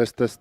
Test.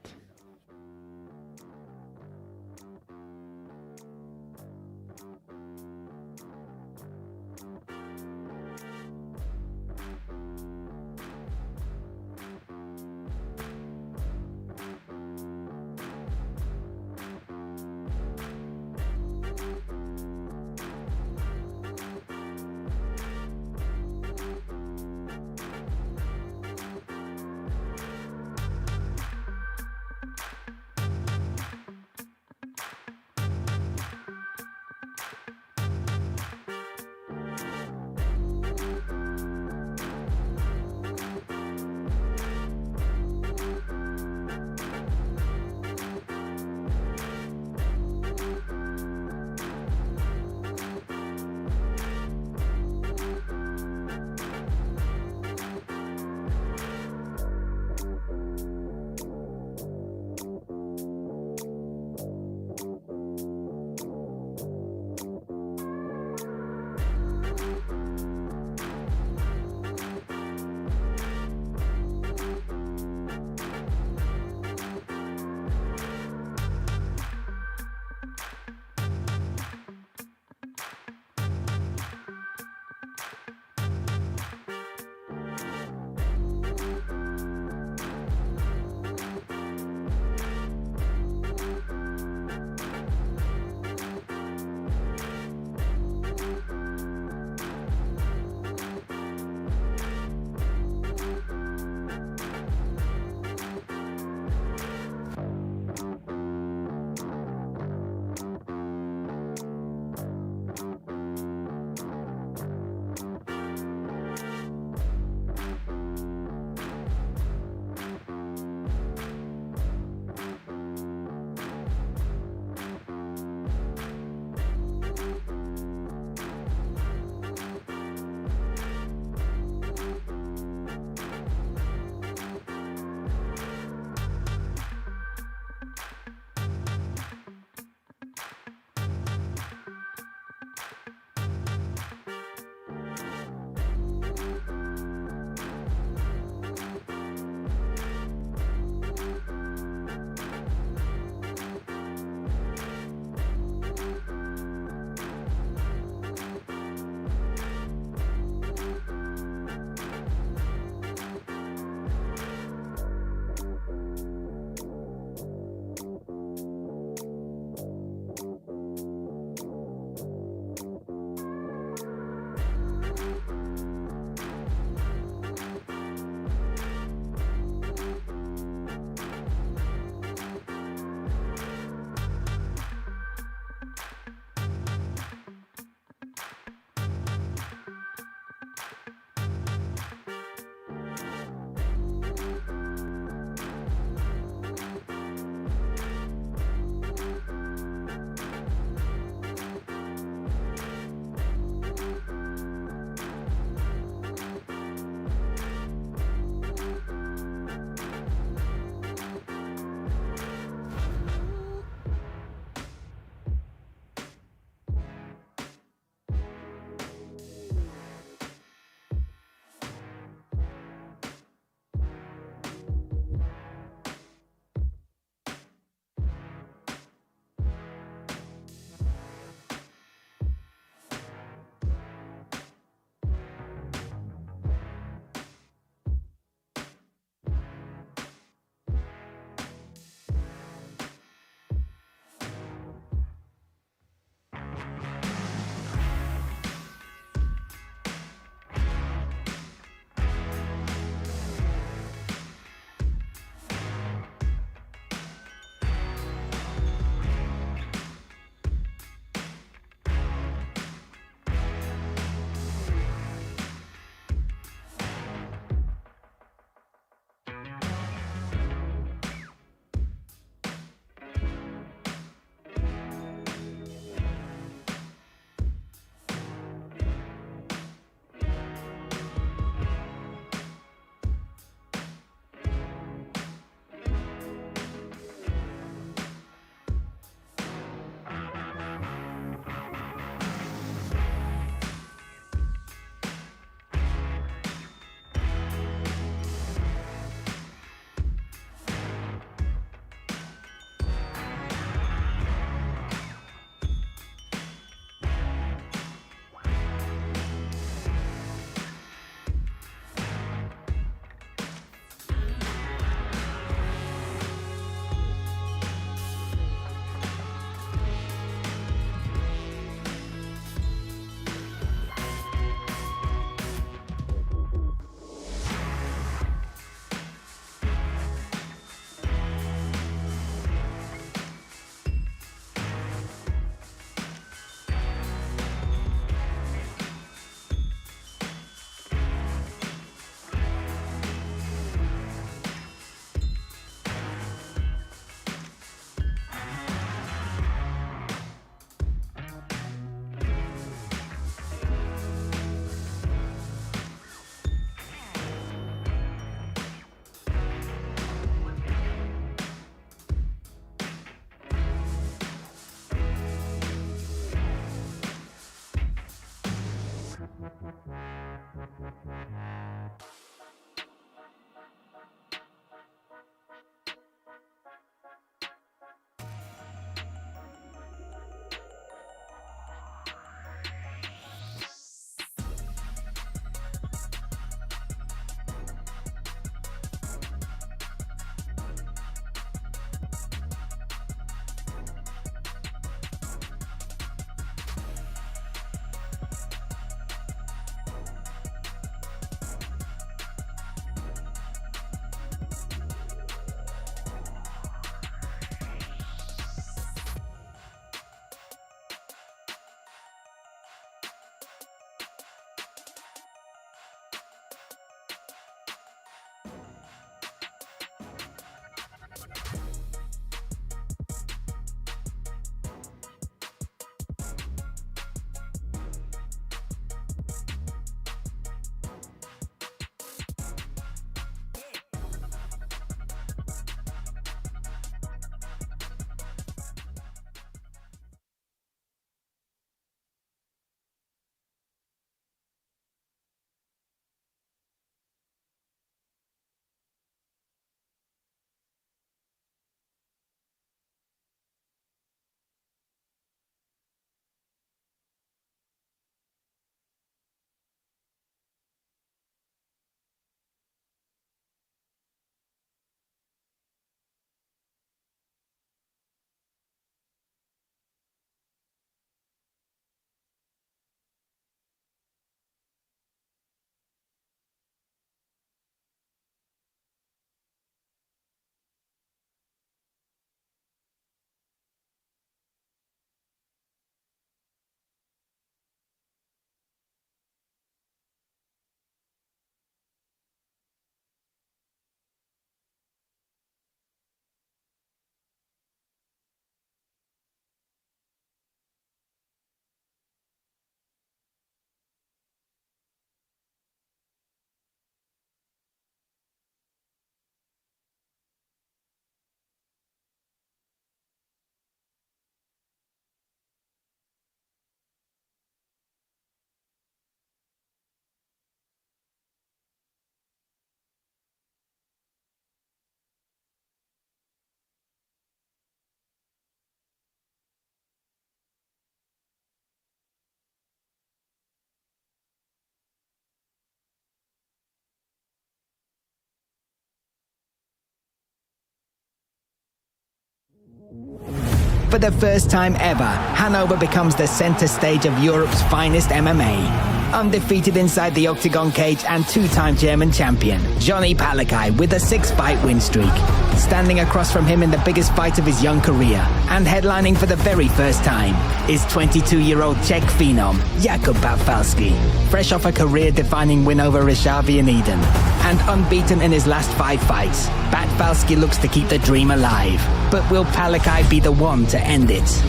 For the first time ever, Hanover becomes the center stage of Europe's finest MMA. Undefeated inside the octagon cage and two-time German champion, Johnny Palai with a 6-fight win streak. Standing across from him in the biggest fight of his young career, and headlining for the very first time, is 22-year-old Czech phenom, Jakub Batfalski. Fresh off a career-defining win over Machave in Eden, and unbeaten in his last 5 fights, Batfalski looks to keep the dream alive. But will Palai be the one to end it?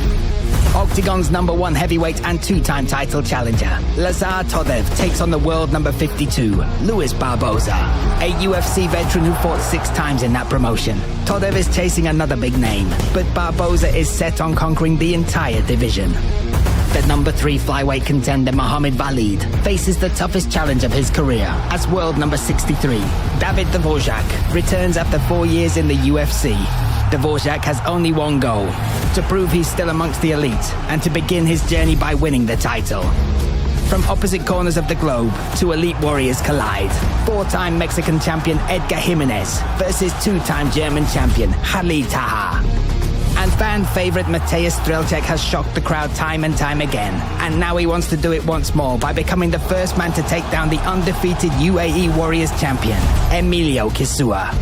Octagon's #1 heavyweight and 2-time title challenger, Lazar Todev takes on the world number 52, Luis Barbosa, a UFC veteran who fought 6 times in that promotion. Todev is chasing another big name, but Barbosa is set on conquering the entire division. The #3 flyweight contender Mohamed Valid faces the toughest challenge of his career as world number 63. David Dvorjac returns after 4 years in the UFC. Dvorjac has only one goal: to prove he's still amongst the elite and to begin his journey by winning the title. From opposite corners of the globe, 2 elite warriors collide. 4-time Mexican champion Edgar Gimenez versus 2-time German champion Taha. And fan favorite Strech has shocked the crowd time and time again. And now he wants to do it once more by becoming the first man to take down the undefeated UAE Warriors champion, Emilio Kisua.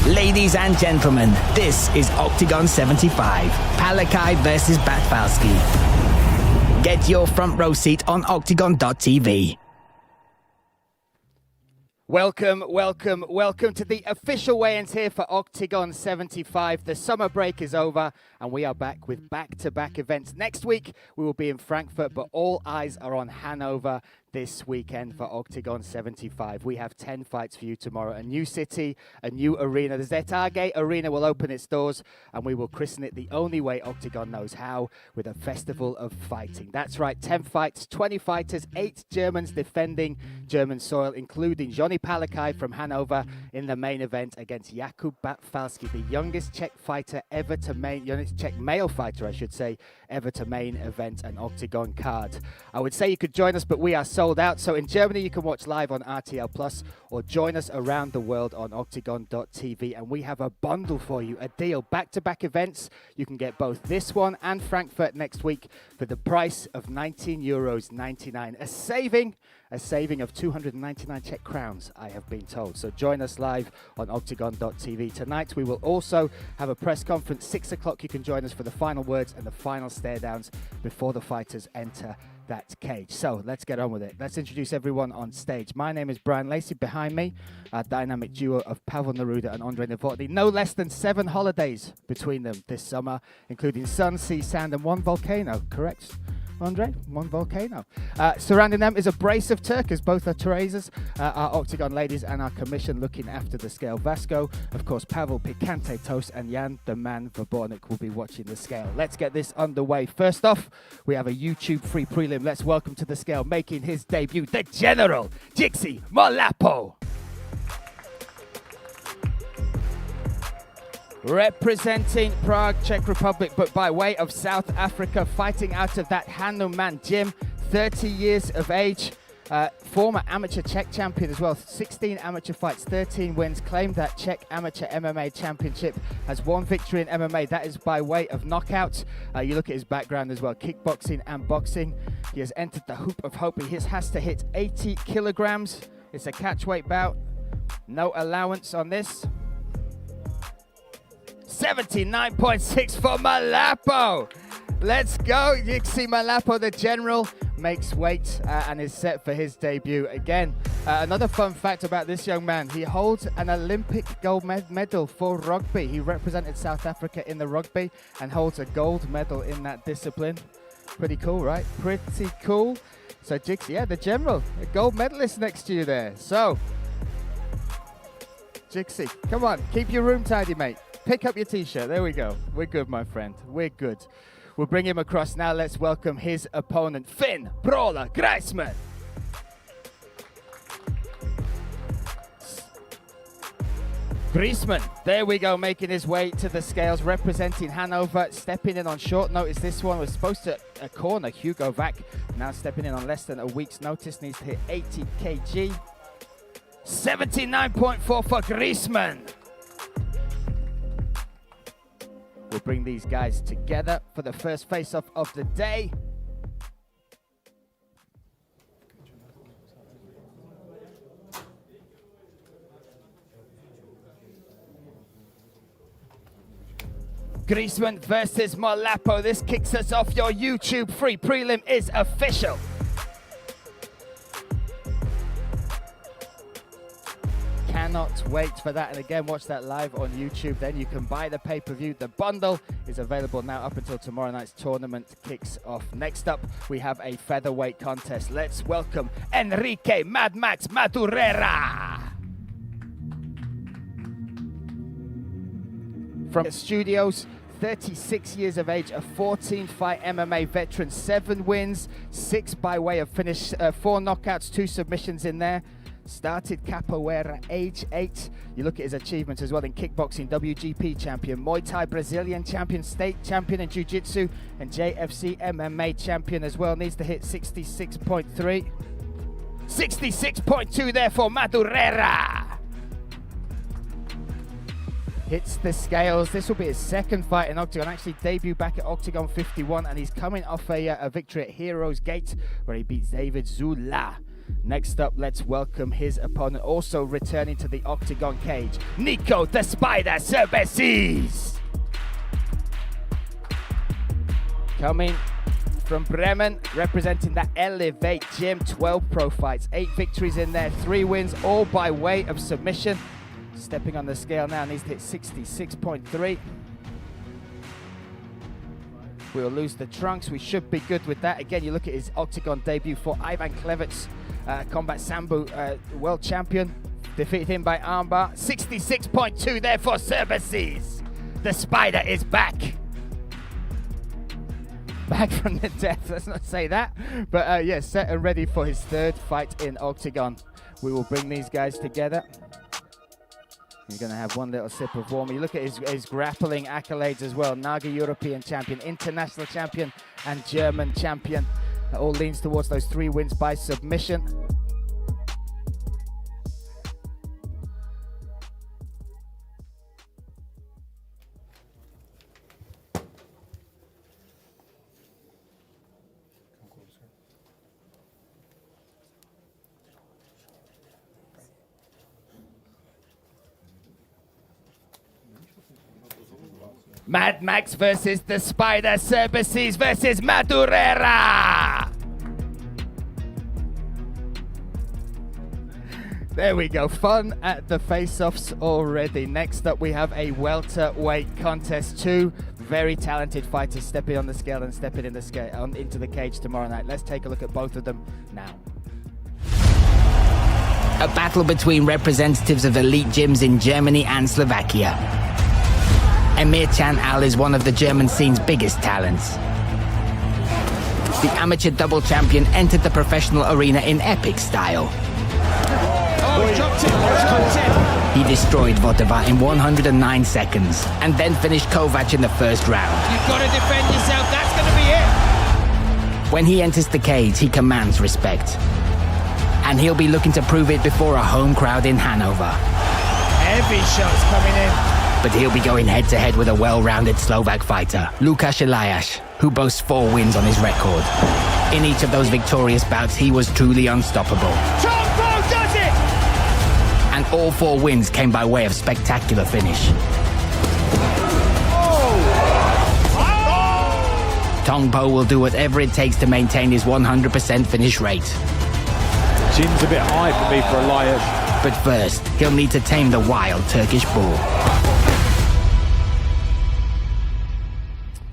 Ladies and gentlemen, this is Octagon 75, Palai versus Batfalski. Get your front row seat on octagon.tv. Welcome to the official weigh-ins here for Octagon 75. The summer break is over and we are back with back-to-back events. Next week we will be in Frankfurt, but all eyes are on Hanover this weekend for Octagon 75. We have 10 fights for you tomorrow. A new city, a new arena. The Zetage Arena will open its doors and we will christen it the only way Octagon knows how, with a festival of fighting. That's right, 10 fights, 20 fighters, 8 Germans defending German soil, including Johnny Palai from Hanover in the main event against Jakub Batfalski, the youngest Czech fighter ever to youngest Czech male fighter, I should say, ever to main event an Octagon card. I would say you could join us, but we are sold out. So in Germany, you can watch live on RTL Plus or join us around the world on OKTAGON.tv. And we have a bundle for you, a deal, back-to-back events. You can get both this one and Frankfurt next week for the price of €19.99. A saving of 299 Czech crowns, I have been told. So join us live on OKTAGON.tv. Tonight, we will also have a press conference, 6 o'clock. You can join us for the final words and the final stare downs before the fighters enter that cage. So let's get on with it. Let's introduce everyone on stage. My name is Brian Lacey. Behind me, our dynamic duo of Pavel Neruda and Andrei Novotny. No less than 7 holidays between them this summer, including sun, sea, sand, and 1 volcano. Correct, Andre? 1 volcano. Surrounding them is a brace of Turkers. Both are Teresa's, our Octagon ladies, and our commission looking after the scale. Vasco, of course, Pavel Picante Toast, and Jan the Man Verbornik will be watching the scale. Let's get this underway. First off, we have a YouTube free prelim. Let's welcome to the scale, making his debut, the General, Jixi Malapo. Representing Prague, Czech Republic, but by way of South Africa, fighting out of that Hanover gym, 30 years of age, former amateur Czech champion as well, 16 amateur fights, 13 wins, claimed that Czech amateur MMA championship, has 1 victory in MMA, that is by way of knockout. You look at his background as well, kickboxing and boxing. He has entered the Hoop of Hope. He has to hit 80 kilograms. It's a catchweight bout, no allowance on this. 79.6 for Malapo. Let's go. Jixi Malapo, the General, makes weight and is set for his debut again. Another fun fact about this young man, he holds an Olympic gold medal for rugby. He represented South Africa in the rugby and holds a gold medal in that discipline. Pretty cool, right? Pretty cool. So Jixi, yeah, the General, a gold medalist next to you there. So, Jixi, come on, keep your room tidy, mate. Pick up your t-shirt. There we go. We're good, my friend. We're good. We'll bring him across now. Let's welcome his opponent, Finn Brawler Griezmann. Griezmann, there we go, making his way to the scales, representing Hanover, stepping in on short notice. This one was supposed to corner Hugo Vac, now stepping in on less than a week's notice, needs to hit 80 kg. 79.4 for Griezmann. We'll bring these guys together for the first face-off of the day. Griezmann versus Malapo. This kicks us off. Your YouTube free prelim is official. Cannot wait for that, and again, watch that live on YouTube. Then you can buy the pay-per-view. The bundle is available now up until tomorrow night's tournament kicks off. Next up, we have a featherweight contest. Let's welcome Enrique Mad Max Madura from the studios. 36 years of age, a 14-fight MMA veteran, 7 wins, 6 by way of finish, 4 knockouts, 2 submissions in there. Started capoeira age 8. You look at his achievements as well in kickboxing, WGP champion, Muay Thai Brazilian champion, state champion in Jiu-Jitsu, and JFC MMA champion as well. Needs to hit 66.3. 66.2 there for Madura. Hits the scales. This will be his second fight in Octagon. Actually debuted back at Octagon 51, and he's coming off a victory at Heroes Gate where he beats David Zula. Next up, let's welcome his opponent, also returning to the Octagon cage, Nico the Spider Serbezis. Coming from Bremen, representing that Elevate Gym, 12 pro fights, 8 victories in there, 3 wins, all by way of submission. Stepping on the scale now, needs to hit 66.3. We'll lose the trunks. We should be good with that. Again, you look at his Octagon debut for Ivan Klevets, Combat Sambo world champion. Defeated him by armbar. 66.2 there for Serbezis. The Spider is back. back from the dead. Let's not say that. But yeah, set and ready for his third fight in Octagon. We will bring these guys together. He's going to have one little sip of warm. You look at his grappling accolades as well. Naga European champion, international champion, and German champion. That all leans towards those 3 wins by submission. Mad Max versus the Spider, Serbezis versus Madura. There we go, fun at the face-offs already. Next up we have a welterweight contest. 2 very talented fighters stepping on the scale and stepping in the scale into the cage tomorrow night. Let's take a look at both of them now. A battle between representatives of elite gyms in Germany and Slovakia. Mertton is one of the German scene's biggest talents. The amateur double champion entered the professional arena in epic style. Oh, he dropped it! He destroyed Dvorjac in 109 seconds and then finished Kovac in the first round. You've got to defend yourself, that's going to be it! When he enters the cage, he commands respect. And he'll be looking to prove it before a home crowd in Hanover. Heavy shots coming in. But he'll be going head-to-head with a well-rounded Slovak fighter, Lukáš Eliáš, who boasts 4 wins on his record. In each of those victorious bouts, he was truly unstoppable. Tongo does it! And all 4 wins came by way of spectacular finish. Tongo will do whatever it takes to maintain his 100% finish rate. Chin's a bit high for me for Eliáš. But first, he'll need to tame the wild Turkish bull.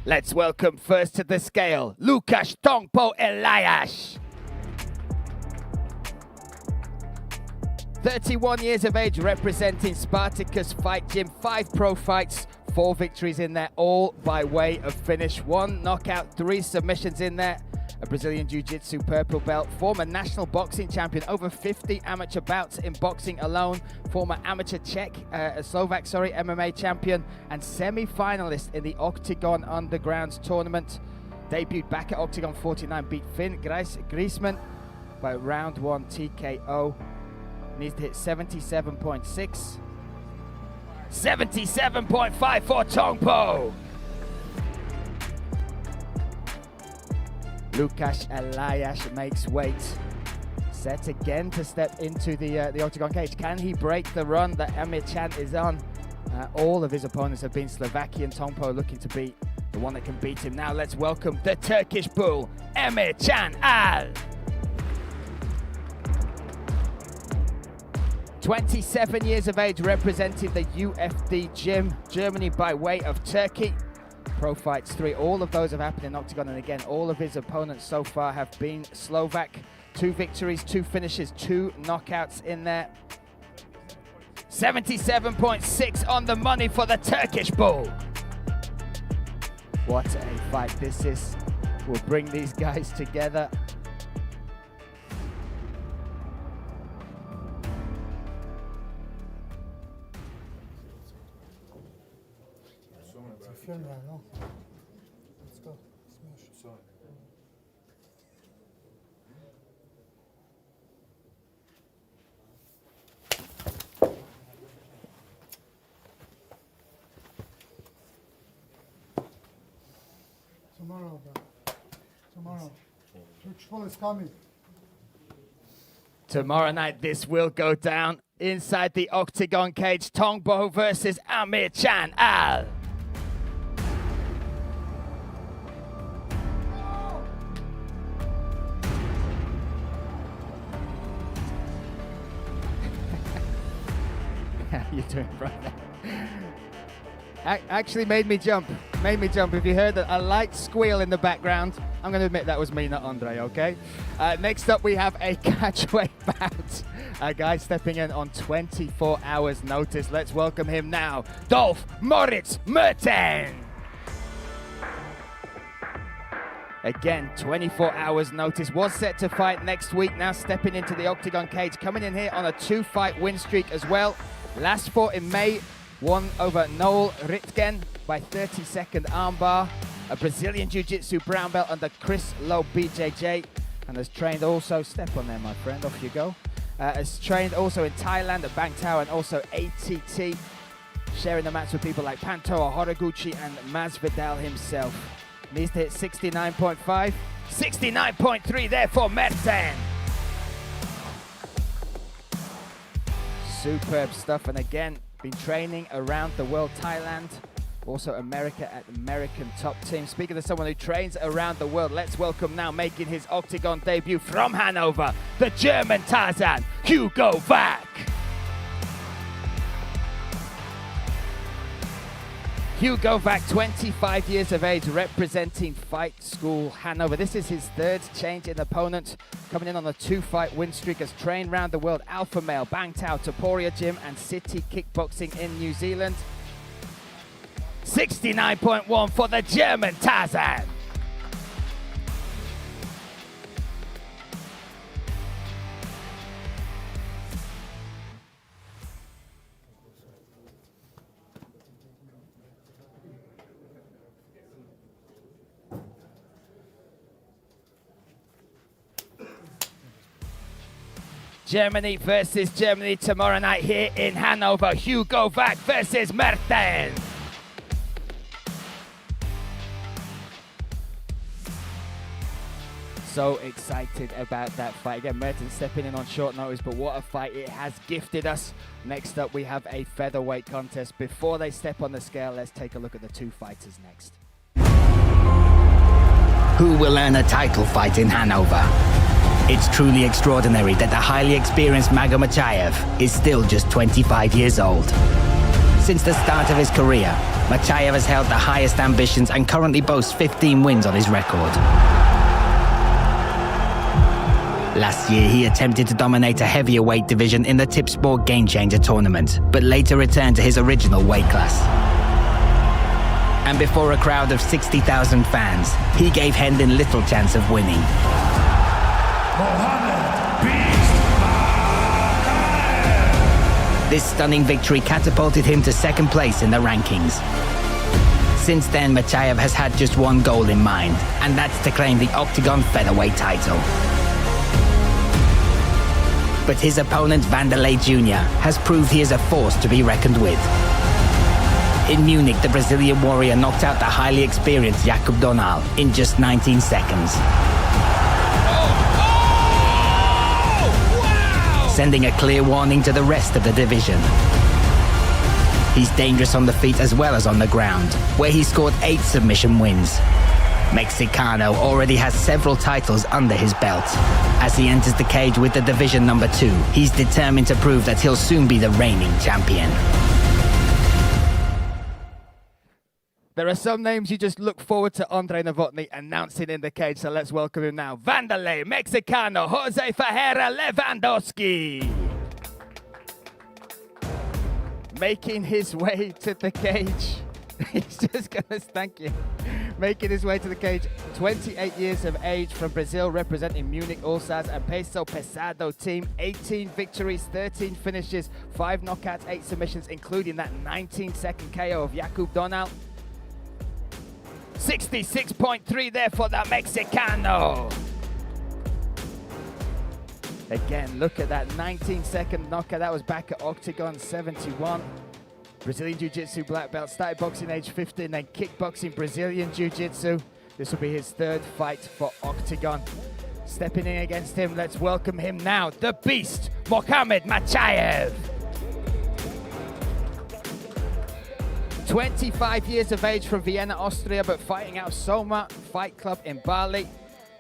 Let's welcome first to the scale, Lukáš Tongo Eliáš. 31 years of age, representing Spartacus Fight Gym, 5 pro fights, 4 victories in there, all by way of finish. 1 knockout, 3 submissions in there. A Brazilian Jiu-Jitsu purple belt, former national boxing champion, over 50 amateur bouts in boxing alone, former amateur Slovak MMA champion, and semi-finalist in the Octagon Undergrounds tournament. Debuted back at Octagon 49, beat Finn Griezmann by round 1 TKO. Needs to hit 77.6. 77.5 for Tongo. Lukáš Eliáš makes weight. Set again to step into the Octagon cage. Can he break the run that Mertton is on? All of his opponents have been Slovakian. Tongo looking to be the one that can beat him. Now let's welcome the Turkish bull, Mertton. 27 years of age, representing the UFD gym, Germany by way of Turkey. Pro fights 3, all of those have happened in Octagon, and again, all of his opponents so far have been Slovak. 2 victories, 2 finishes, 2 knockouts in there. 77.6 on the money for the Turkish bull. What a fight this is. We'll bring these guys together. Let's go. Tomorrow, bro. Tomorrow. Which one is coming? Tomorrow night, this will go down inside the Octagon cage. Tongo versus Mertton. How you doing, brother? Actually made me jump. If you heard a light squeal in the background, I'm going to admit that was me, not Andre, okay? Next up, we have a catchweight bout. A guy stepping in on 24 hours notice. Let's welcome him now, Dolph Moritz Mertton. Again, 24 hours notice. Was set to fight next week. Now stepping into the octagon cage. Coming in here on a 2-fight win streak as well. Last fought in May. Won over Noel Ritgen by 30-second armbar. A Brazilian Jiu-Jitsu brown belt under Chris Lowe BJJ. And has trained also, step on there my friend, off you go. Has trained also in Thailand at Bangtao and also ATT. Sharing the mats with people like Pantoa Horiguchi and Masvidal himself. Needs to hit 69.5. 69.3 there for Mertton. Superb stuff, and again, been training around the world, Thailand, also America at American top team. Speaking of someone who trains around the world, let's welcome now, making his octagon debut from Hanover, the German Tarzan, Hugo Vac. Hugo Vac, 25 years of age, representing Fight School Hanover. This is his third change in opponent, coming in on a 2-fight win streak, has trained around the world, Alpha Male, Bangtao, Taporia Gym, and City Kickboxing in New Zealand. 69.1 for the German Tarzan. Germany versus Germany tomorrow night here in Hanover. Hugo Vac versus Mertton. So excited about that fight. Again, Mertton stepping in on short notice, but what a fight it has gifted us. Next up, we have a featherweight contest. Before they step on the scale, let's take a look at the two fighters next. Who will earn a title fight in Hanover? It's truly extraordinary that the highly experienced Machave is still just 25 years old. Since the start of his career, Machave has held the highest ambitions and currently boasts 15 wins on his record. Last year, he attempted to dominate a heavier weight division in the Tipsport Game Changer tournament, but later returned to his original weight class. And before a crowd of 60,000 fans, he gave Hendon little chance of winning. This stunning victory catapulted him to second place in the rankings. Since then, Machave has had just one goal in mind, and that's to claim the Octagon featherweight title. But his opponent, Vanderlei Jr., has proved he is a force to be reckoned with. In Munich, the Brazilian warrior knocked out the highly experienced Jacob Donal in just 19 seconds. Sending a clear warning to the rest of the division. He's dangerous on the feet as well as on the ground, where he scored 8 submission wins. Mexicano already has several titles under his belt. As he enters the cage with the division number 2, he's determined to prove that he'll soon be the reigning champion. There are some names you just look forward to Andre Novotny announcing in the cage, so let's welcome him now. Vanderlei Mexicano Jose Ferreira Lewandowski. Making his way to the cage. He's just gonna thank you. Making his way to the cage, 28 years of age, from Brazil, representing Munich All-Stars and Peso Pesado team. 18 victories, 13 finishes, 5 knockouts, 8 submissions, including that 19-second KO of Jacob Donal. 66.3 there for the Mexicano. Again, look at that 19-second knockout. That was back at Octagon 71. Brazilian Jiu-Jitsu black belt, started boxing age 15, then kickboxing Brazilian Jiu-Jitsu. This will be his third fight for Octagon. Stepping in against him, let's welcome him now, the Beast, Mohamed Machave. 25 years of age, from Vienna, Austria, but fighting out Soma Fight Club in Bali.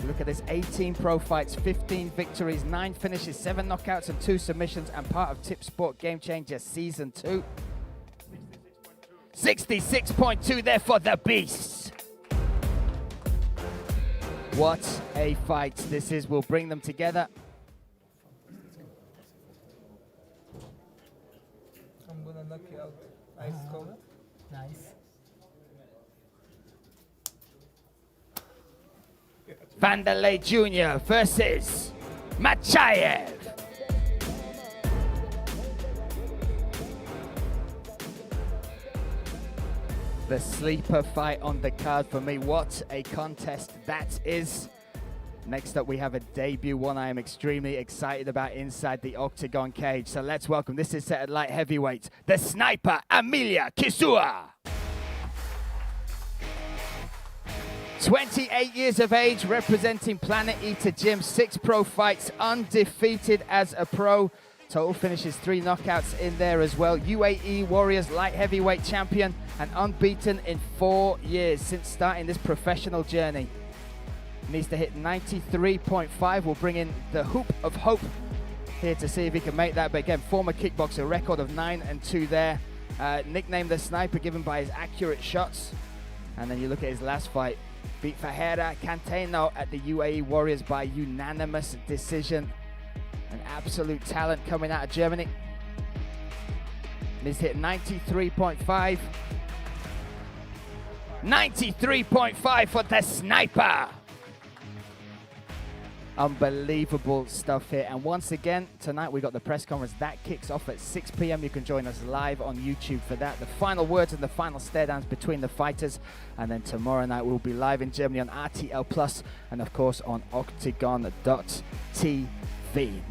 Look at this, 18 pro fights, 15 victories, 9 finishes, 7 knockouts and 2 submissions, and part of Tipsport Game Changer Season 2. 66.2 there for the Beast. What a fight this is. We'll bring them together. I'm gonna knock you out. Nice cover. Nice. Vanderlei Jr. versus Machave. The sleeper fight on the card for me. What a contest that is. Next up, we have a debut, one I am extremely excited about inside the octagon cage. So let's welcome, this is set at light heavyweight, the sniper, Emilia Kisua. 28 years of age, representing Planet Eater Gym, 6 pro fights, undefeated as a pro. Total finishes, 3 knockouts in there as well. UAE Warriors light heavyweight champion and unbeaten in 4 years since starting this professional journey. Needs to hit 93.5. We'll bring in the Hoop of Hope here to see if he can make that. But again, former kickboxer, record of 9-2 there. Nicknamed the Sniper, given by his accurate shots. And then you look at his last fight. Beat Ferreira Canteno at the UAE Warriors by unanimous decision. An absolute talent coming out of Germany. Needs to hit 93.5. 93.5 for the Sniper. Unbelievable stuff here. And once again, tonight we got the press conference. That kicks off at 6 p.m. You can join us live on YouTube for that. The final words and the final stare downs between the fighters. And then tomorrow night we'll be live in Germany on RTL Plus and of course on octagon.tv.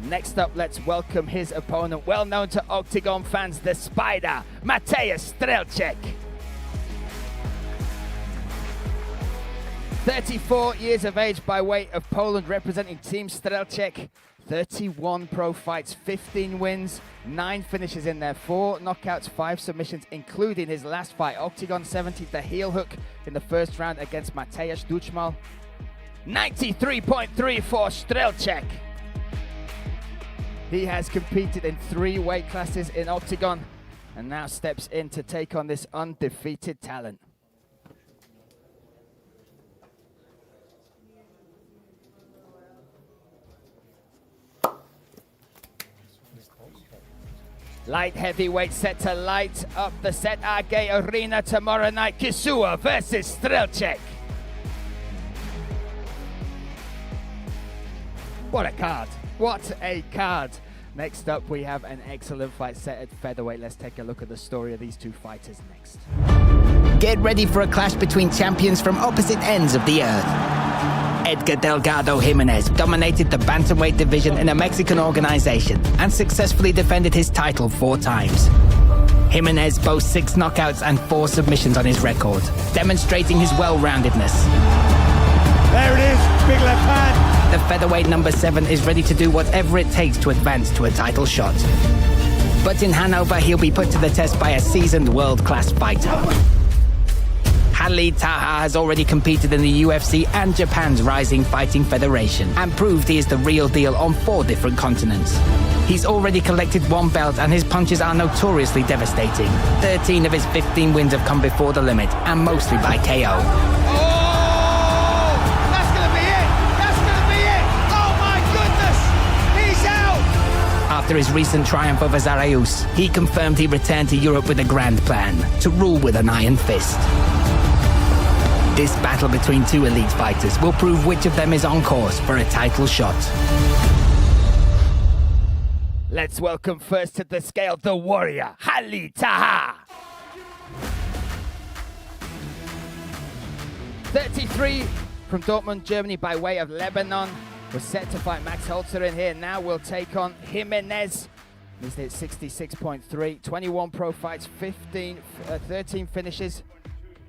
Next up, let's welcome his opponent, well known to Octagon fans, the Spider, Mateusz Strelczyk. 34 years of age by way of Poland, representing Team Strelczyk. 31 pro fights, 15 wins, 9 finishes in there, 4 knockouts, 5 submissions, including his last fight, Octagon 70, the heel hook in the first round against Mateusz Duchmal. 93.3 for Strelczyk. He has competed in 3 weight classes in Octagon and now steps in to take on this undefeated talent. Light heavyweight set to light up the Set AG Arena tomorrow night. Kisua versus Strelczyk. What a card. What a card. Next up, we have an excellent fight set at featherweight. Let's take a look at the story of these 2 fighters next. Get ready for a clash between champions from opposite ends of the earth. Edgar Delgado Gimenez dominated the bantamweight division in a Mexican organization and successfully defended his title 4 times. Gimenez boasts 6 knockouts and 4 submissions on his record, demonstrating his well-roundedness. There it is, big left hand. The featherweight number 7 is ready to do whatever it takes to advance to a title shot. But in Hanover, he'll be put to the test by a seasoned world-class fighter. Taha has already competed in the UFC and Japan's Rising Fighting Federation and proved he is the real deal on 4 different continents. He's already collected 1 belt and his punches are notoriously devastating. 13 of his 15 wins have come before the limit and mostly by KO. After his recent triumph over Zaraeus, he confirmed he returned to Europe with a grand plan, to rule with an iron fist. This battle between 2 elite fighters will prove which of them is on course for a title shot. Let's welcome first to the scale, the warrior, Taha. 33 from Dortmund, Germany by way of Lebanon. Was set to fight Max Holzer in here. Now we'll take on Gimenez. He's hit 66.3, 21 pro fights, 13 finishes.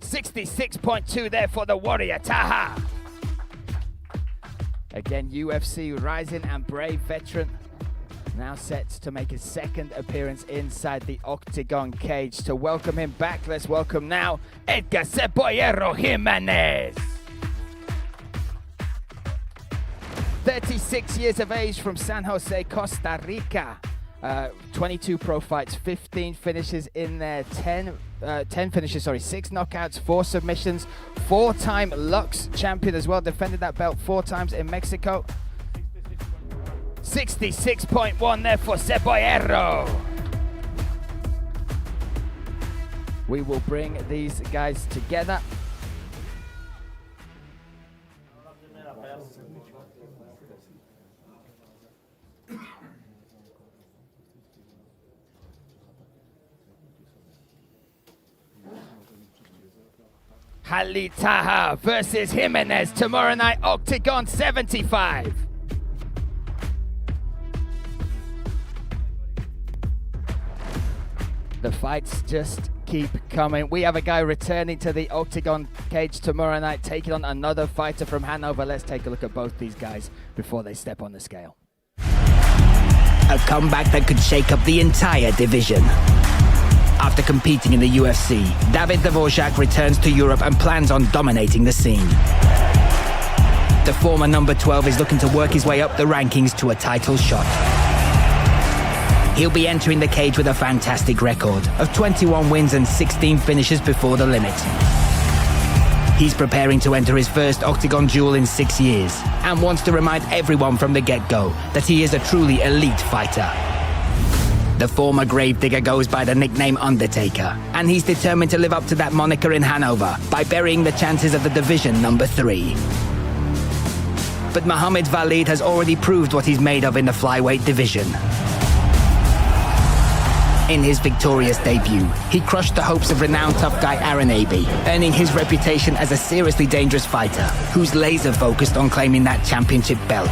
66.2 there for the warrior, Taha. Again, UFC rising and brave veteran. Now set to make his 2nd appearance inside the octagon cage. To welcome him back, let's welcome now Edgar Cebollero Gimenez. 36 years of age from San Jose, Costa Rica. 22 pro fights, 15 finishes in there, 10 finishes, 6 knockouts, 4 submissions, 4-time Lux champion as well, defended that belt 4 times in Mexico. 66.1 there for Cebollero. We will bring these guys together. Taha versus Gimenez tomorrow night, Octagon 75. The fights just keep coming. We have a guy returning to the Octagon cage tomorrow night, taking on another fighter from Hanover. Let's take a look at both these guys before they step on the scale. A comeback that could shake up the entire division. After competing in the UFC, Dvorjac returns to Europe and plans on dominating the scene. The former number 12 is looking to work his way up the rankings to a title shot. He'll be entering the cage with a fantastic record of 21 wins and 16 finishes before the limit. He's preparing to enter his first Octagon duel in 6 years and wants to remind everyone from the get-go that he is a truly elite fighter. The former gravedigger goes by the nickname Undertaker, and he's determined to live up to that moniker in Hanover by burying the chances of the division number 3. But Mohammed Valid has already proved what he's made of in the flyweight division. In his victorious debut, he crushed the hopes of renowned tough guy Aaron Abbey, earning his reputation as a seriously dangerous fighter who's laser-focused on claiming that championship belt.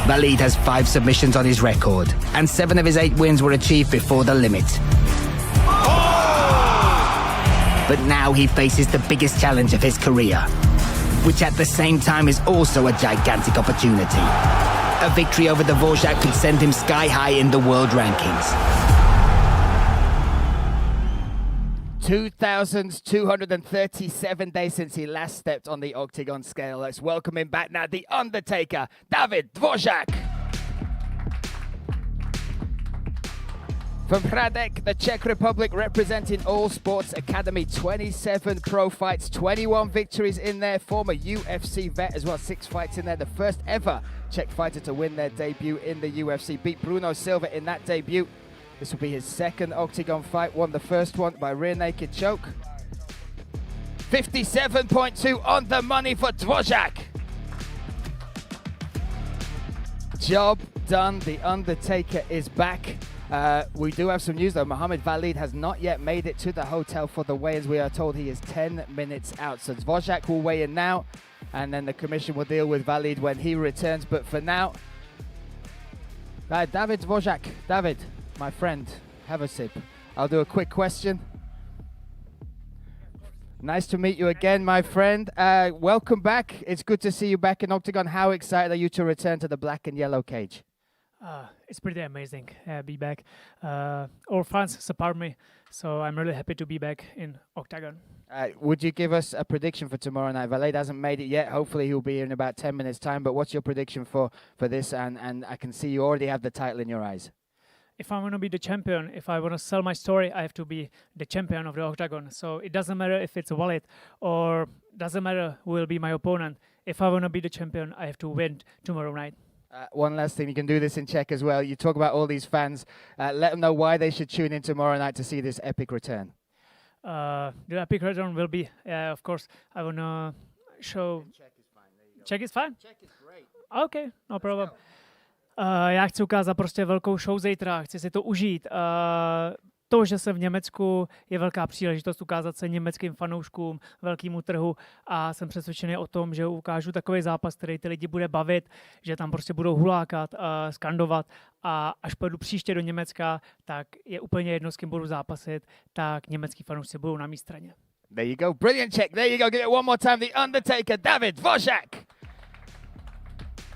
Valid has 5 submissions on his record, and 7 of his 8 wins were achieved before the limit. But now he faces the biggest challenge of his career, which at the same time is also a gigantic opportunity. A victory over Dvorjac could send him sky high in the world rankings. 2,237 days since he last stepped on the Octagon scale. Let's welcome him back now, the Undertaker, Dvorjac. From Hradec, the Czech Republic, representing All Sports Academy, 27 pro fights, 21 victories in there. Former UFC vet as well, 6 fights in there. The first ever Czech fighter to win their debut in the UFC. Beat Bruno Silva in that debut. This will be his second Octagon fight. Won the first one by rear naked choke. 57.2 on the money for Dvorjac. Job done. The Undertaker is back. We do have some news though. Mohammed Valid has not yet made it to the hotel for the weigh-ins. We are told he is 10 minutes out. So Dvorjac will weigh in now, and then the commission will deal with Valid when he returns. But for now, David Dvorjac. David, my friend, have a sip. I'll do a quick question. Nice to meet you again, my friend. Welcome back. It's good to see you back in Octagon. How excited are you to return to the black and yellow cage? It's pretty amazing be back. All fans support me, so I'm really happy to be back in Octagon. Would you give us a prediction for tomorrow night? Valid hasn't made it yet. Hopefully he'll be here in about 10 minutes' time. But what's your prediction for this? And I can see you already have the title in your eyes. If I want to be the champion, if I want to sell my story, I have to be the champion of the Octagon. So it doesn't matter if it's Valid or doesn't matter who will be my opponent. If I want to be the champion, I have to win tomorrow night. One last thing, you can do this in Czech as well. You talk about all these fans. Let them know why they should tune in tomorrow night to see this epic return. The epic return will be, of course, I want to show... Czech is fine. There you go. Czech is fine? Czech is great. Okay, no problem. Já chci ukázat prostě velkou show zítra, chci si to užít. To, že jsem v Německu, je velká příležitost ukázat se německým fanouškům, velkému trhu a jsem přesvědčený o tom, že ukážu takový zápas, který ty lidi bude bavit, že tam prostě budou hulákat, skandovat a až pojedu příště do Německa, tak je úplně jedno, s kým budu zápasit, tak německý fanoušci budou na mé straně. There you go, brilliant Czech. There you go, give it one more time, the Undertaker, David Dvorjac.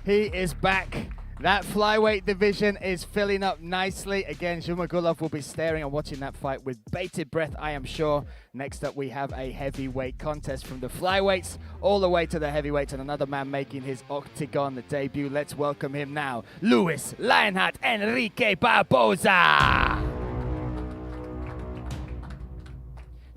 He is back. That flyweight division is filling up nicely. Again, Zhumagulov will be staring and watching that fight with bated breath, I am sure. Next up, we have a heavyweight contest from the flyweights all the way to the heavyweights, and another man making his Octagon debut. Let's welcome him now, Luis Lionheart Enrique Barbosa.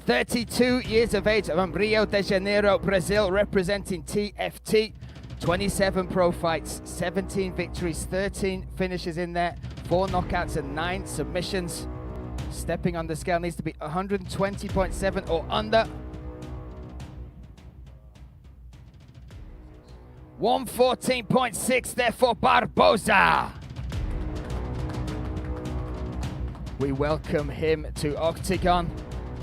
32 years of age, from Rio de Janeiro, Brazil, representing TFT. 27 pro fights, 17 victories, 13 finishes in there, 4 knockouts and 9 submissions. Stepping on the scale needs to be 120.7 or under. 114.6 there for Barbosa. We welcome him to Octagon.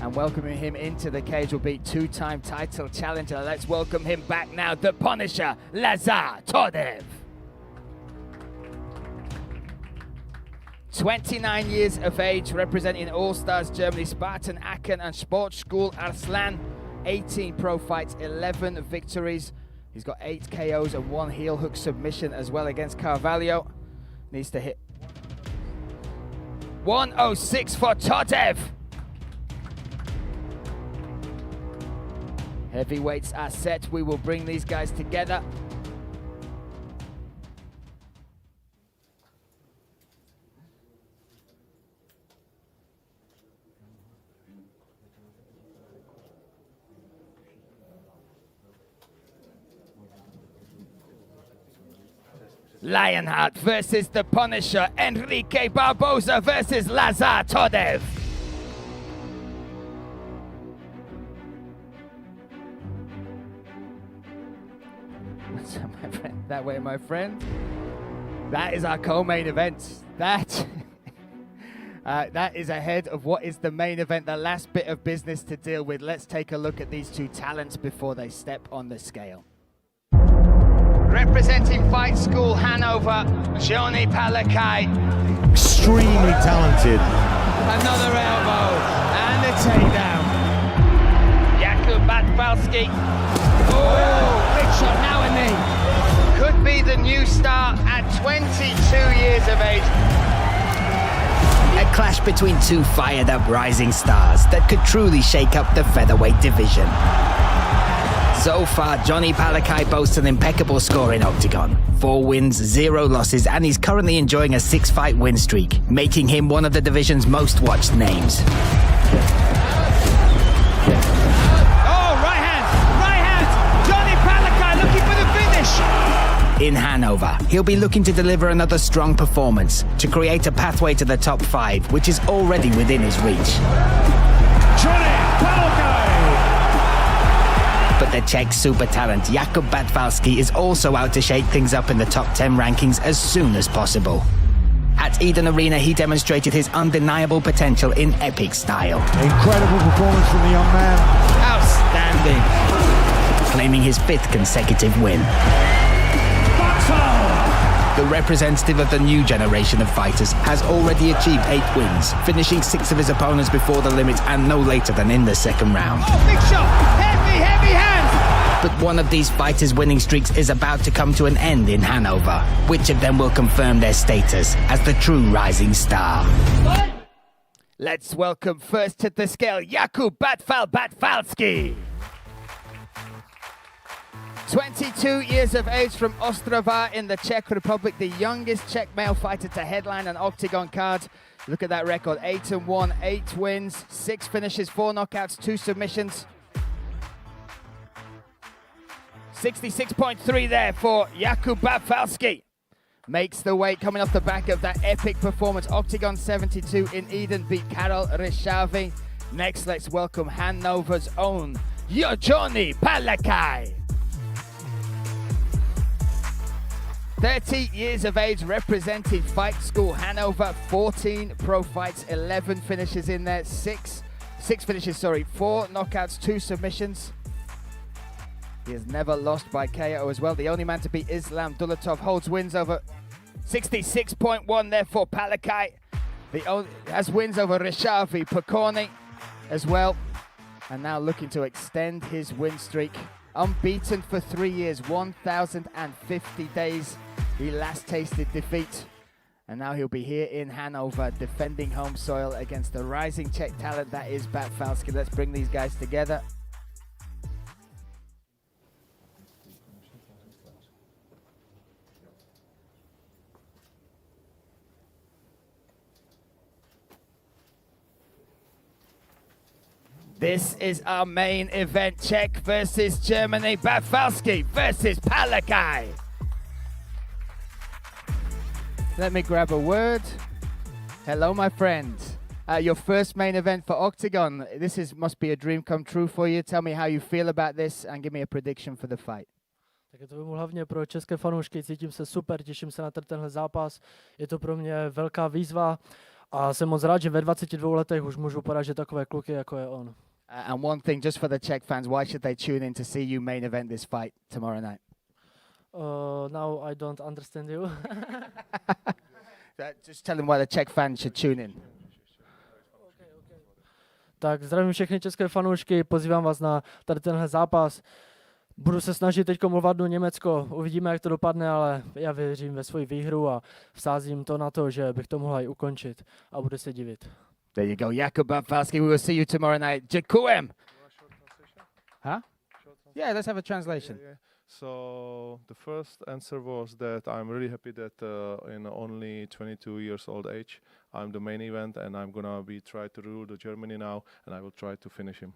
And welcoming him into the cage will be two-time title challenger. Let's welcome him back now, the Punisher, Lazar Todev. 29 years of age, representing All-Stars Germany, Spartan Aachen and Sportschule Arslan. 18 pro fights, 11 victories. He's got 8 KOs and 1 heel hook submission as well against Carvalho. Needs to hit 106 for Todev. Heavyweights are set. We will bring these guys together. Lionheart versus the Punisher. Enrique Barbosa versus Lazar Todev. What's up, my friend? That way, my friend. That is our co-main event. That is ahead of what is the main event, the last bit of business to deal with. Let's take a look at these two talents before they step on the scale. Representing Fight School Hanover, Johnny Palai. Extremely talented. Another elbow and a takedown. Jakub Batfalski. Oh, big shot, now a knee. Could be the new star at 22 years of age. A clash between two fired-up rising stars that could truly shake up the featherweight division. So far, Johnny Palai boasts an impeccable score in Octagon. 4 wins, 0 losses, and he's currently enjoying a 6-fight win streak, making him one of the division's most watched names. Oh, right hand, Johnny Palai looking for the finish. In Hanover, he'll be looking to deliver another strong performance to create a pathway to the top 5, which is already within his reach. Johnny Palai! But the Czech super talent Jakub Batfalski is also out to shake things up in the top 10 rankings as soon as possible. At Eden Arena, he demonstrated his undeniable potential in epic style. Incredible performance from the young man. Outstanding. Claiming his 5th consecutive win. The representative of the new generation of fighters has already achieved 8 wins, finishing 6 of his opponents before the limit and no later than in the 2nd round. Oh, big shot, heavy hands. But one of these fighters' winning streaks is about to come to an end in Hanover. Which of them will confirm their status as the true rising star? Let's welcome first to the scale, Jakub Batfalski. 22 years of age from Ostrava in the Czech Republic, the youngest Czech male fighter to headline an Octagon card. Look at that record, 8-1, 8 wins, 6 finishes, 4 knockouts, 2 submissions. 66.3 there for Jakub Batfalski. Makes the weight coming off the back of that epic performance. Octagon 72 in Eden beat Karol Ryszhawy. Next, let's welcome Hanover's own Johnny Palai. 30 years of age, represented Fight School Hanover, 14 pro fights, 11 finishes in there, 4 knockouts, 2 submissions. He has never lost by KO as well. The only man to beat Islam Dulatov holds wins over 66.1 there for Palai. Has wins over Ryszhawy, Pokorny as well. And now looking to extend his win streak. Unbeaten for 3 years, 1,050 days. He last tasted defeat. And now he'll be here in Hanover defending home soil against the rising Czech talent that is Batfalski. Let's bring these guys together. This is our main event, Czech versus Germany, Batfalski versus Palai. Let me grab a word. Hello, my friend. Your first main event for Octagon. Must be a dream come true for you. Tell me how you feel about this and give me a prediction for the fight. Tak je to hlavně pro české fanoušky, cítím se super, těším se na tenhle zápas, je to pro mě velká výzva A jsem moc rád, že ve 22 letech už můžu porážet takové kluky, jako je on. And one thing, just for the Czech fans, why should they tune in to see you main event this fight tomorrow night? Now I don't understand you. Just tell them why the Czech fans should tune in. Tak zdravím všechny české fanoušky, pozývám vás na tady tenhle zápas. Budu se snažit teď ovládnout Německo, uvidíme, jak to dopadne, ale já věřím ve svoji výhru a vsázím to na to, že bych to mohl i ukončit a budu se divit. There you go, Jakub Batfalski. We will see you tomorrow night. Dziękujem. Huh? Yeah, let's have a translation. Yeah. So the first answer was that I'm really happy that in only 22 years old age, I'm the main event, and I'm gonna try to rule the Germany now, and I will try to finish him.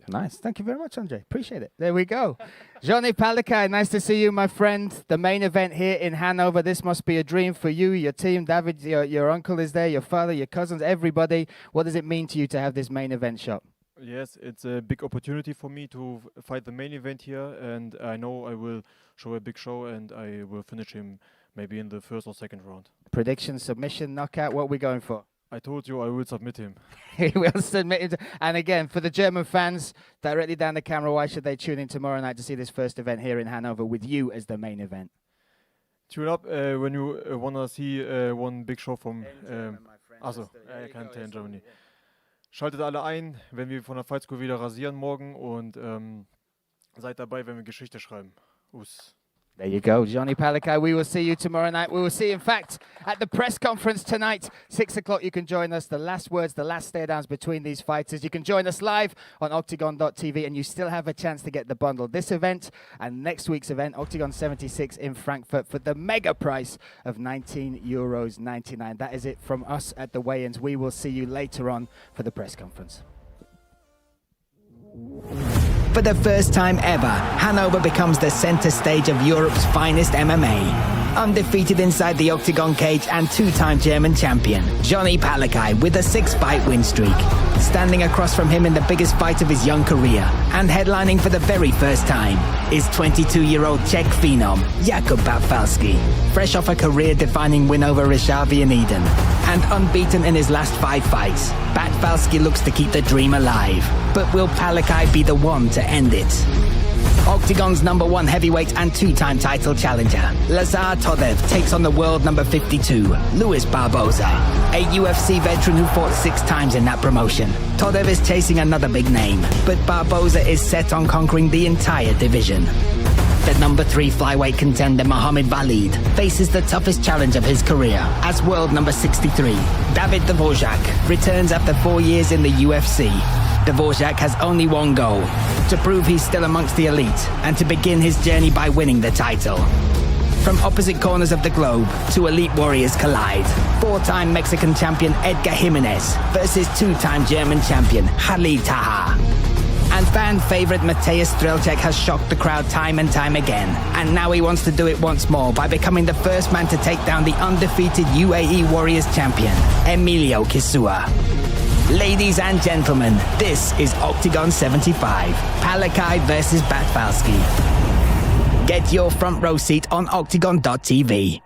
Nice. Thank you very much, Andre. Appreciate it. There we go. Johnny Palai, nice to see you, my friend. The main event here in Hanover. This must be a dream for you, your team. David, your uncle is there, your father, your cousins, everybody. What does it mean to you to have this main event shot? Yes, it's a big opportunity for me to fight the main event here, and I know I will show a big show, and I will finish him maybe in the first or second round. Prediction, submission, knockout, what are we going for? I told you I will submit him. He will submit him. And again, for the German fans, directly down the camera, why should they tune in tomorrow night to see this first event here in Hanover with you as the main event? Tune up when you want to see one big show from... Also, I can't tell in Germany. Schaltet alle ein, wenn wir von der Fight School wieder rasieren morgen und seid dabei, wenn wir Geschichte schreiben. There you go, Johnny Palai. We will see you tomorrow night. We will see, in fact, at the press conference tonight, 6 o'clock. You can join us. The last words, the last stare-downs between these fighters. You can join us live on OKTAGON.tv, and you still have a chance to get the bundle. This event and next week's event, OKTAGON 76 in Frankfurt, for the mega price of €19.99. That is it from us at the weigh-ins. We will see you later on for the press conference. For the first time ever, Hanover becomes the center stage of Europe's finest MMA. Undefeated inside the octagon cage and two-time German champion, Johnny Palai with a 6-fight win streak. Standing across from him in the biggest fight of his young career and headlining for the very first time is 22-year-old Czech phenom Jakub Batfalski. Fresh off a career-defining win over Machave in Eden and unbeaten in his last 5 fights, Batfalski looks to keep the dream alive. But will Palai be the one to end it? Octagon's #1 heavyweight and 2-time title challenger, Lazar Todev, takes on the world number 52, Luis Barbosa, a UFC veteran who fought 6 times in that promotion. Todev is chasing another big name, but Barbosa is set on conquering the entire division. The #3 flyweight contender Mohamed Valid faces the toughest challenge of his career as world number 63. David Dvorjac returns after 4 years in the UFC. Dvorjac has only one goal: to prove he's still amongst the elite and to begin his journey by winning the title. From opposite corners of the globe, two elite warriors collide. 4-time Mexican champion Edgar Gimenez versus 2-time German champion Taha. And fan favorite Strech has shocked the crowd time and time again. And now he wants to do it once more by becoming the first man to take down the undefeated UAE Warriors champion, Emilio Kisua. Ladies and gentlemen, this is OKTAGON 75, Palai versus Batfalski. Get your front row seat on OKTAGON.tv.